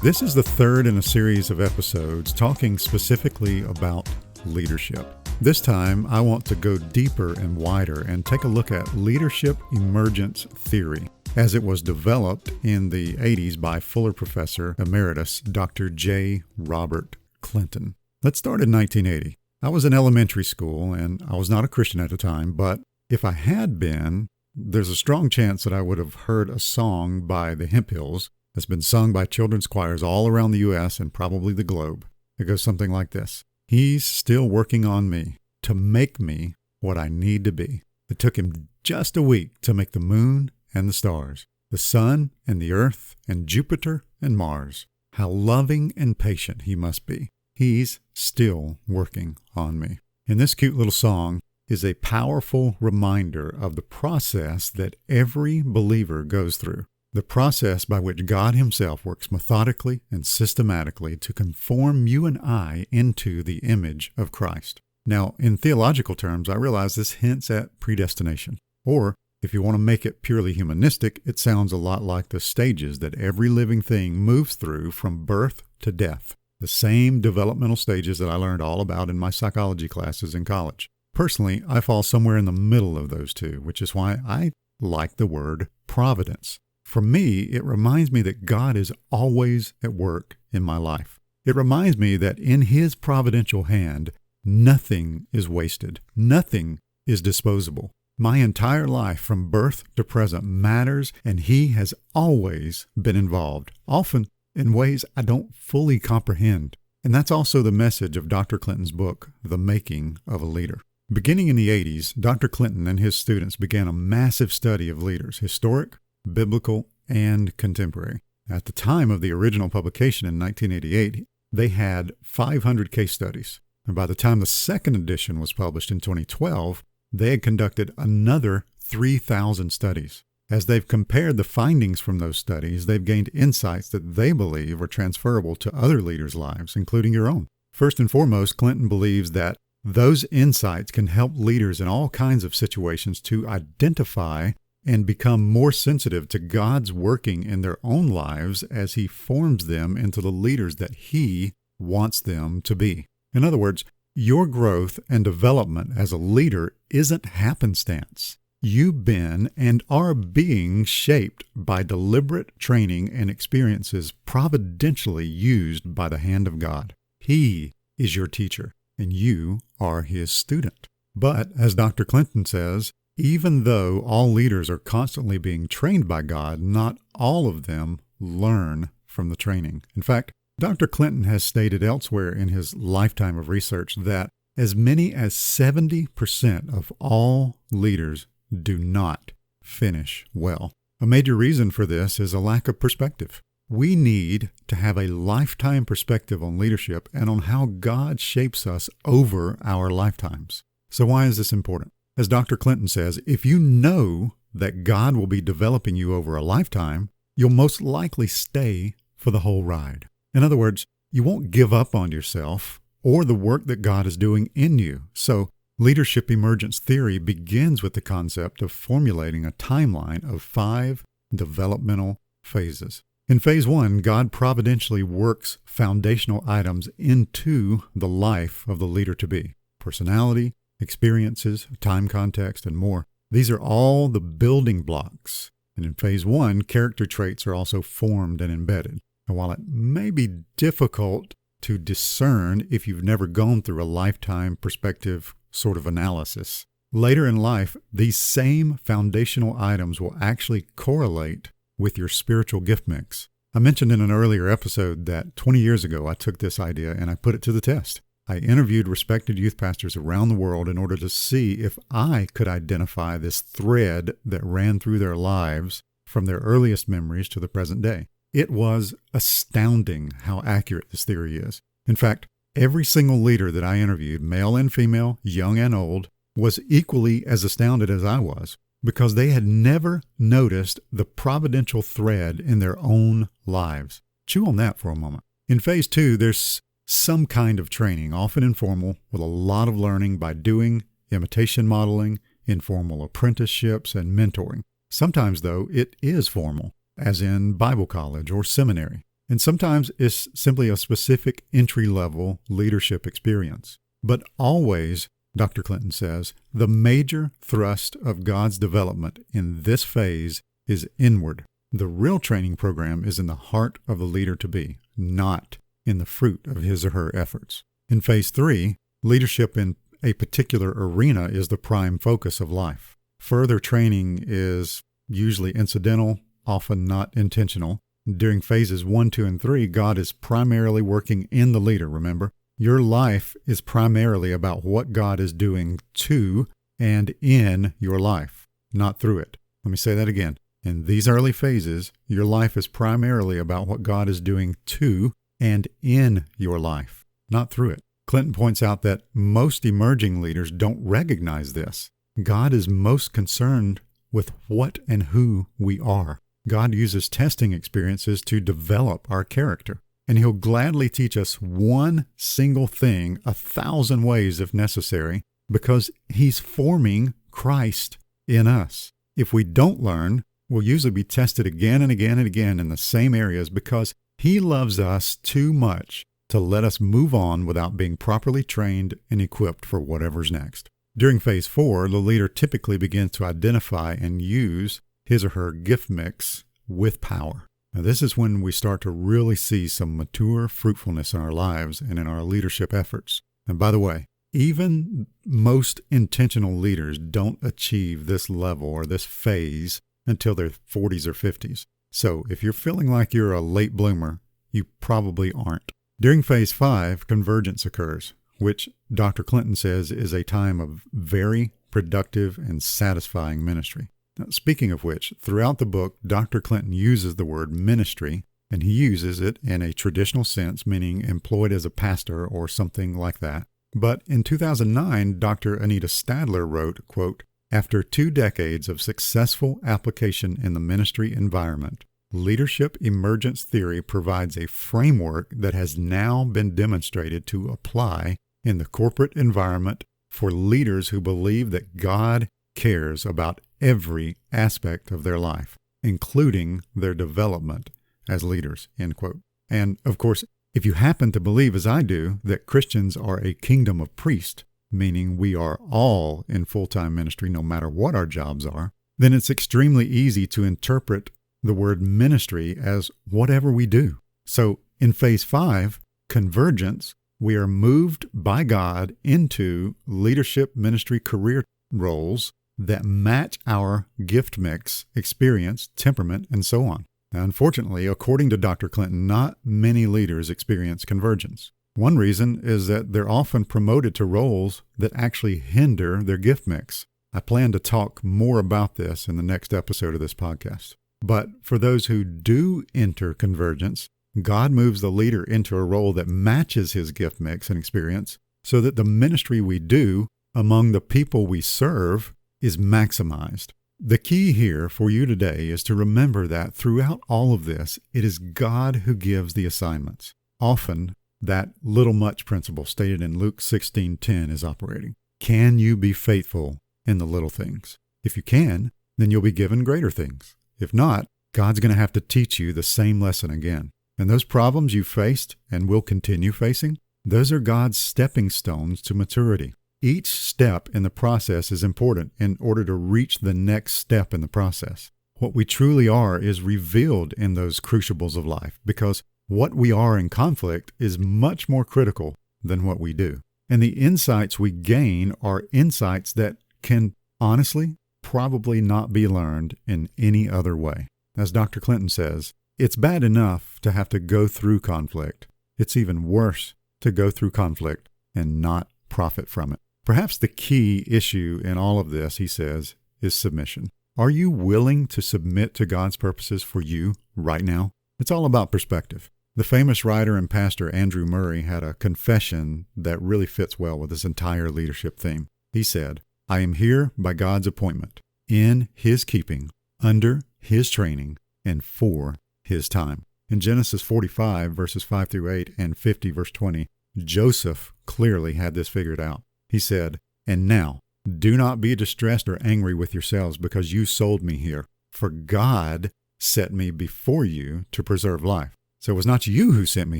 This is the third in a series of episodes talking specifically about leadership. This time, I want to go deeper and wider and take a look at leadership emergence theory as it was developed in the 80s by Fuller Professor Emeritus Dr. J. Robert Clinton. Let's start in 1980. I was in elementary school and I was not a Christian at the time, but if I had been, there's a strong chance that I would have heard a song by the Hemp Hills that's been sung by children's choirs all around the U.S. and probably the globe. It goes something like this. He's still working on me to make me what I need to be. It took him just a week to make the moon and the stars, the sun and the earth and Jupiter and Mars. How loving and patient he must be. He's still working on me. And this cute little song is a powerful reminder of the process that every believer goes through. The process by which God himself works methodically and systematically to conform you and I into the image of Christ. Now, in theological terms, I realize this hints at predestination. Or, if you want to make it purely humanistic, it sounds a lot like the stages that every living thing moves through from birth to death. The same developmental stages that I learned all about in my psychology classes in college. Personally, I fall somewhere in the middle of those two, which is why I like the word providence. For me, it reminds me that God is always at work in my life. It reminds me that in His providential hand, nothing is wasted. Nothing is disposable. My entire life from birth to present matters, and He has always been involved, often in ways I don't fully comprehend. And that's also the message of Dr. Clinton's book, The Making of a Leader. Beginning in the 80s, Dr. Clinton and his students began a massive study of leaders, historic, biblical, and contemporary. At the time of the original publication in 1988, they had 500 case studies. And by the time the second edition was published in 2012, they had conducted another 3,000 studies. As they've compared the findings from those studies, they've gained insights that they believe are transferable to other leaders' lives, including your own. First and foremost, Clinton believes that those insights can help leaders in all kinds of situations to identify and become more sensitive to God's working in their own lives as He forms them into the leaders that He wants them to be. In other words, your growth and development as a leader isn't happenstance. You've been and are being shaped by deliberate training and experiences providentially used by the hand of God. He is your teacher, and you are His student. But, as Dr. Clinton says, even though all leaders are constantly being trained by God, not all of them learn from the training. In fact, Dr. Clinton has stated elsewhere in his lifetime of research that as many as 70% of all leaders do not finish well. A major reason for this is a lack of perspective. We need to have a lifetime perspective on leadership and on how God shapes us over our lifetimes. So why is this important? As Dr. Clinton says, if you know that God will be developing you over a lifetime, you'll most likely stay for the whole ride. In other words, you won't give up on yourself or the work that God is doing in you. So, leadership emergence theory begins with the concept of formulating a timeline of 5 developmental phases. In phase 1, God providentially works foundational items into the life of the leader-to-be. Personality, experiences, time context, and more. These are all the building blocks. And in phase 1, character traits are also formed and embedded. And while it may be difficult to discern if you've never gone through a lifetime perspective sort of analysis, later in life, these same foundational items will actually correlate with your spiritual gift mix. I mentioned in an earlier episode that 20 years ago I took this idea and I put it to the test. I interviewed respected youth pastors around the world in order to see if I could identify this thread that ran through their lives from their earliest memories to the present day. It was astounding how accurate this theory is. In fact, every single leader that I interviewed, male and female, young and old, was equally as astounded as I was because they had never noticed the providential thread in their own lives. Chew on that for a moment. In phase 2, there's some kind of training, often informal, with a lot of learning by doing, imitation modeling, informal apprenticeships, and mentoring. Sometimes, though, it is formal, as in Bible college or seminary. And sometimes it's simply a specific entry-level leadership experience. But always, Dr. Clinton says, the major thrust of God's development in this phase is inward. The real training program is in the heart of the leader-to-be, not in the fruit of his or her efforts. In phase 3, leadership in a particular arena is the prime focus of life. Further training is usually incidental, often not intentional. During phases 1, 2, and 3, God is primarily working in the leader, remember? Your life is primarily about what God is doing to and in your life, not through it. Let me say that again. In these early phases, your life is primarily about what God is doing to and in your life, not through it. Clinton points out that most emerging leaders don't recognize this. God is most concerned with what and who we are. God uses testing experiences to develop our character, and He'll gladly teach us one single thing 1,000 ways if necessary, because He's forming Christ in us. If we don't learn, we'll usually be tested again and again and again in the same areas because He loves us too much to let us move on without being properly trained and equipped for whatever's next. During phase 4, the leader typically begins to identify and use his or her gift mix with power. Now, this is when we start to really see some mature fruitfulness in our lives and in our leadership efforts. And by the way, even most intentional leaders don't achieve this level or this phase until their 40s or 50s. So if you're feeling like you're a late bloomer, you probably aren't. During phase 5, convergence occurs, which Dr. Clinton says is a time of very productive and satisfying ministry. Now, speaking of which, throughout the book, Dr. Clinton uses the word ministry, and he uses it in a traditional sense, meaning employed as a pastor or something like that. But in 2009, Dr. Anita Stadler wrote, quote, "After 2 decades of successful application in the ministry environment, leadership emergence theory provides a framework that has now been demonstrated to apply in the corporate environment for leaders who believe that God cares about every aspect of their life, including their development as leaders," end quote. And of course, if you happen to believe, as I do, that Christians are a kingdom of priests, meaning we are all in full-time ministry no matter what our jobs are, then it's extremely easy to interpret the word ministry as whatever we do. So in phase 5, convergence, we are moved by God into leadership, ministry, career roles that match our gift mix, experience, temperament, and so on. Now, unfortunately, according to Dr. Clinton, not many leaders experience convergence. One reason is that they're often promoted to roles that actually hinder their gift mix. I plan to talk more about this in the next episode of this podcast. But for those who do enter convergence, God moves the leader into a role that matches his gift mix and experience so that the ministry we do among the people we serve is maximized. The key here for you today is to remember that throughout all of this, it is God who gives the assignments. Often, that little much principle stated in Luke 16:10 is operating. Can you be faithful in the little things? If you can, then you'll be given greater things. If not, God's going to have to teach you the same lesson again. And those problems you faced and will continue facing, those are God's stepping stones to maturity. Each step in the process is important in order to reach the next step in the process. What we truly are is revealed in those crucibles of life because what we are in conflict is much more critical than what we do. And the insights we gain are insights that can honestly probably not be learned in any other way. As Dr. Clinton says, it's bad enough to have to go through conflict. It's even worse to go through conflict and not profit from it. Perhaps the key issue in all of this, he says, is submission. Are you willing to submit to God's purposes for you right now? It's all about perspective. The famous writer and pastor Andrew Murray had a confession that really fits well with this entire leadership theme. He said, "I am here by God's appointment, in His keeping, under His training, and for His time." In Genesis 45, verses 5 through 8, and 50, verse 20, Joseph clearly had this figured out. He said, "And now, do not be distressed or angry with yourselves because you sold me here, for God set me before you to preserve life." So it was not you who sent me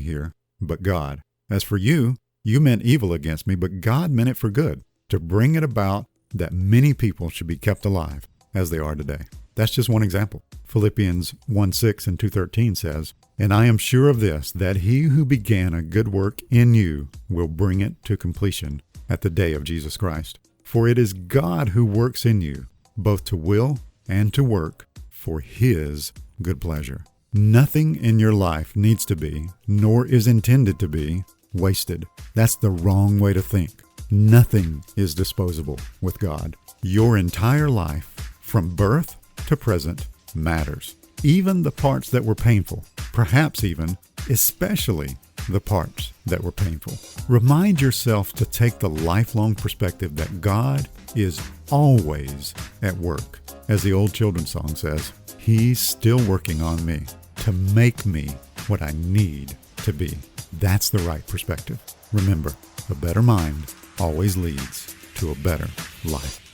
here, but God. As for you, you meant evil against me, but God meant it for good, to bring it about that many people should be kept alive as they are today. That's just one example. Philippians 1:6 and 2:13 says, "And I am sure of this, that he who began a good work in you will bring it to completion at the day of Jesus Christ. For it is God who works in you, both to will and to work for his good pleasure." Nothing in your life needs to be, nor is intended to be, wasted. That's the wrong way to think. Nothing is disposable with God. Your entire life, from birth to present, matters. Even the parts that were painful, perhaps even, especially the parts that were painful. Remind yourself to take the lifelong perspective that God is always at work. As the old children's song says, He's still working on me to make me what I need to be. That's the right perspective. Remember, a better mind always leads to a better life.